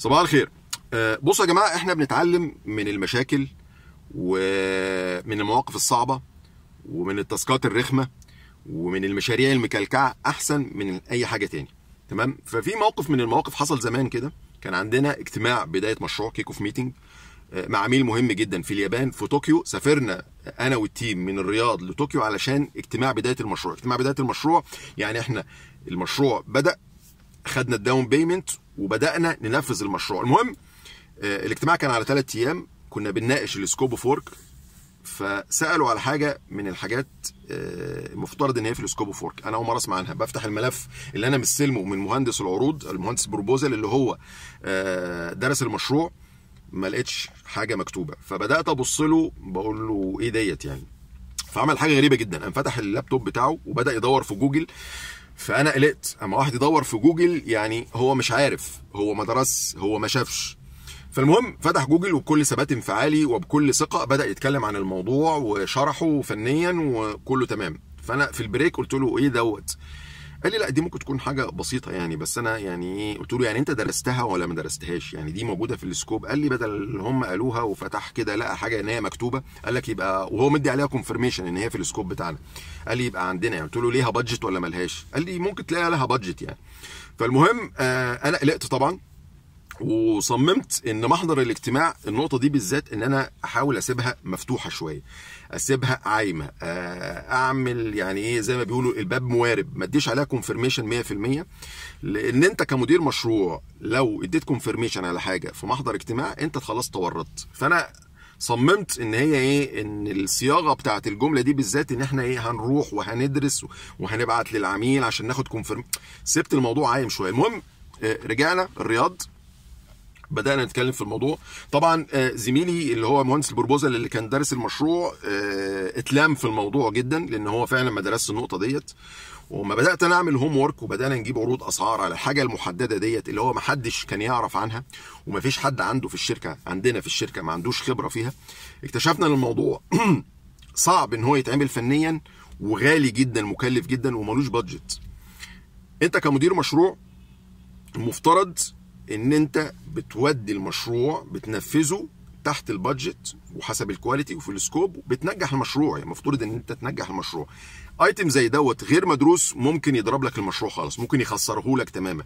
صباح الخير. بصوا يا جماعه، احنا بنتعلم من المشاكل ومن المواقف الصعبه ومن التاسكات الرخمه ومن المشاريع المكلكعه احسن من اي حاجه تاني. تمام. ففي موقف من المواقف حصل زمان كده، كان عندنا اجتماع بدايه مشروع كيك اوف ميتنج مع عميل مهم جدا في اليابان في طوكيو. سافرنا انا والتيم من الرياض لطوكيو علشان اجتماع بدايه المشروع. اجتماع بدايه المشروع يعني احنا المشروع بدأ، خدنا الداون بيمنت وبدأنا ننفذ المشروع. المهم الاجتماع كان على 3 ايام، كنا بنناقش السكوب اوف ورك. فسالوا على حاجه من الحاجات المفترض ان هي في السكوب اوف ورك، انا اول مره اسمع عنها. بفتح الملف اللي انا مستلمه من مهندس العروض، المهندس بروبوزل اللي هو درس المشروع، ما لقيتش حاجه مكتوبه. فبدات ابص له بقول له ايه ديت يعني. فعمل حاجه غريبه جدا، قام فتح اللابتوب بتاعه وبدا يدور في جوجل. فانا قلقت، اما واحد يدور في جوجل يعني هو مش عارف، هو ما درس، هو ما شافش. فالمهم فتح جوجل وبكل ثبات انفعالي وبكل ثقه بدا يتكلم عن الموضوع وشرحه فنيا وكله تمام. فانا في البريك قلت له ايه دوت؟ قال لي لا دي ممكن تكون حاجه بسيطه يعني، بس انا يعني ايه. قلت له يعني انت درستها ولا ما درستهاش؟ يعني دي موجوده في السكوب؟ قال لي بدل اللي هم قالوها، وفتح كده لقى حاجه ان هي مكتوبه. قال لك يبقى، وهو مدي عليها كونفirmation ان هي في السكوب بتاعنا. قال لي يبقى عندنا يعني. قلت له ليها بادجت ولا ملهاش؟ قال لي ممكن تلاقي لها بادجت يعني. فالمهم انا قلقت طبعا، وصممت ان محضر الاجتماع النقطه دي بالذات ان انا احاول اسيبها مفتوحه شويه، اسيبها عايمه، اعمل يعني ايه زي ما بيقولوا الباب موارب، ما اديش عليها كونفirmation 100%. لان انت كمدير مشروع لو اديت كونفirmation على حاجه في محضر اجتماع انت خلاص تورطت. فانا صممت ان هي ايه، ان الصياغه بتاعت الجمله دي بالذات ان احنا ايه هنروح وهندرس وهنبعت للعميل عشان ناخد سبت الموضوع عايم شويه. المهم رجعنا الرياض، بدأنا نتكلم في الموضوع. طبعا زميلي اللي هو مهندس البروبوزل اللي كان دارس المشروع اتلام في الموضوع جدا، لان هو فعلا ما درسش النقطه ديت. وما بدات انا اعمل هوم ورك وبدانا نجيب عروض اسعار على الحاجه المحدده ديت اللي هو ما حدش كان يعرف عنها، وما فيش حد عنده في الشركه، عندنا في الشركه ما عندوش خبره فيها. اكتشفنا ان الموضوع صعب ان هو يتعمل فنيا، وغالي جدا، مكلف جدا، ومالوش بادجت. انت كمدير مشروع المفترض ان انت بتودي المشروع بتنفذه تحت البادجت وحسب الكواليتي وفي السكوب، بتنجح المشروع. يعني المفروض ان انت تنجح المشروع. ايتم زي دوت غير مدروس ممكن يضرب لك المشروع خالص، ممكن يخسره لك تماما.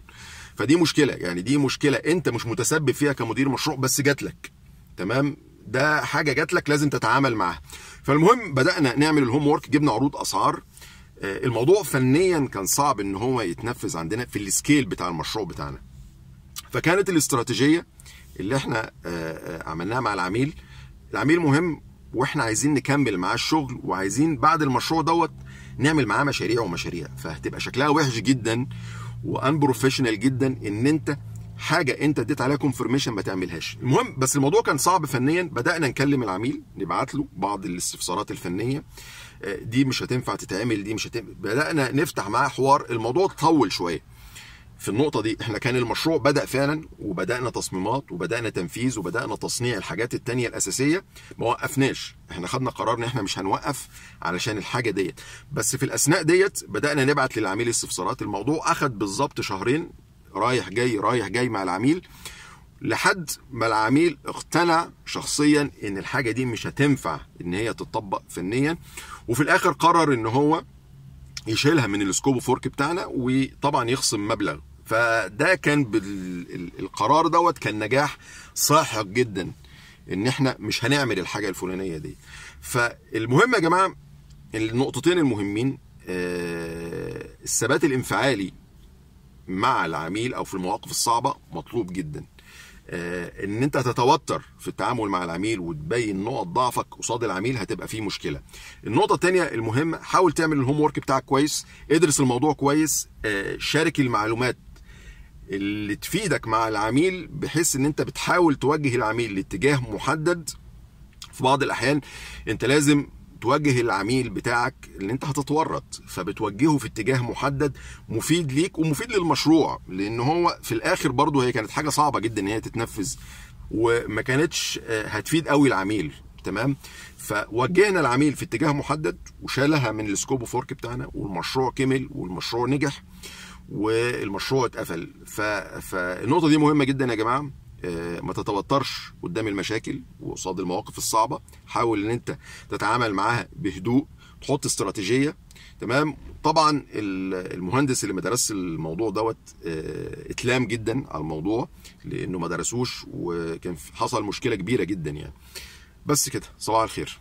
فدي مشكله، يعني دي مشكله انت مش متسبب فيها كمدير مشروع، بس جات لك. تمام، ده حاجه جات لك لازم تتعامل معاها. فالمهم بدانا نعمل الهوم ورك، جبنا عروض اسعار. الموضوع فنيا كان صعب ان هو يتنفذ عندنا في السكيل بتاع المشروع بتاعنا. فكانت الاستراتيجيه اللي احنا عملناها مع العميل مهم، واحنا عايزين نكمل معاه الشغل، وعايزين بعد المشروع دوت نعمل معاه مشاريع ومشاريع. فهتبقى شكلها وحش جدا وان بروفيشنال جدا ان انت حاجه انت اديت عليها كونفirmation ما تعملهاش. المهم بس الموضوع كان صعب فنيا. بدانا نكلم العميل، نبعت له بعض الاستفسارات الفنيه، دي مش هتنفع تتعمل، دي مش هتنفع. بدانا نفتح معاه حوار. الموضوع طول شويه في النقطة دي. احنا كان المشروع بدأ فعلا، وبدأنا تصميمات وبدأنا تنفيذ وبدأنا تصنيع الحاجات التانية الأساسية. ما وقفناش، احنا خدنا قرار ان احنا مش هنوقف علشان الحاجة ديت. بس في الأثناء ديت بدأنا نبعت للعميل استفسارات. الموضوع أخد بالظبط شهرين، رايح جاي رايح جاي مع العميل، لحد ما العميل اقتنع شخصيا ان الحاجة دي مش هتنفع ان هي تطبق فنيا. وفي الآخر قرر ان هو يشيلها من السكوب اوف ورك بتاعنا، وطبعا يخصم مبلغ. فده كان القرار دوت كان نجاح ساحق جدا ان احنا مش هنعمل الحاجه الفلانيه دي. فالمهم يا جماعه النقطتين المهمين، الثبات الانفعالي مع العميل او في المواقف الصعبه مطلوب جدا. ان انت تتوتر في التعامل مع العميل وتبين نقط ضعفك قصاد العميل هتبقى فيه مشكله. النقطه الثانيه المهمه، حاول تعمل الهوم ورك بتاعك كويس، ادرس الموضوع كويس، شارك المعلومات اللي تفيدك مع العميل، بحيث ان انت بتحاول توجه العميل لاتجاه محدد. في بعض الاحيان انت لازم توجه العميل بتاعك اللي انت هتتورط، فبتوجهه في اتجاه محدد مفيد ليك ومفيد للمشروع. لان هو في الاخر برضه هي كانت حاجه صعبه جدا ان هي تتنفذ، وما كانتش هتفيد قوي العميل. تمام، فوجهنا العميل في اتجاه محدد وشالها من السكوب اوف ورك بتاعنا، والمشروع كمل والمشروع نجح والمشروع اتقفل. فالنقطه دي مهمه جدا يا جماعه. ما تتوترش قدام المشاكل وقصاد المواقف الصعبه، حاول ان انت تتعامل معاها بهدوء، تحط استراتيجيه. تمام. طبعا المهندس اللي ما درسش الموضوع دوت اتلام جدا على الموضوع لانه ما درسوش، وكان حصل مشكله كبيره جدا يعني. بس كده، صباح الخير.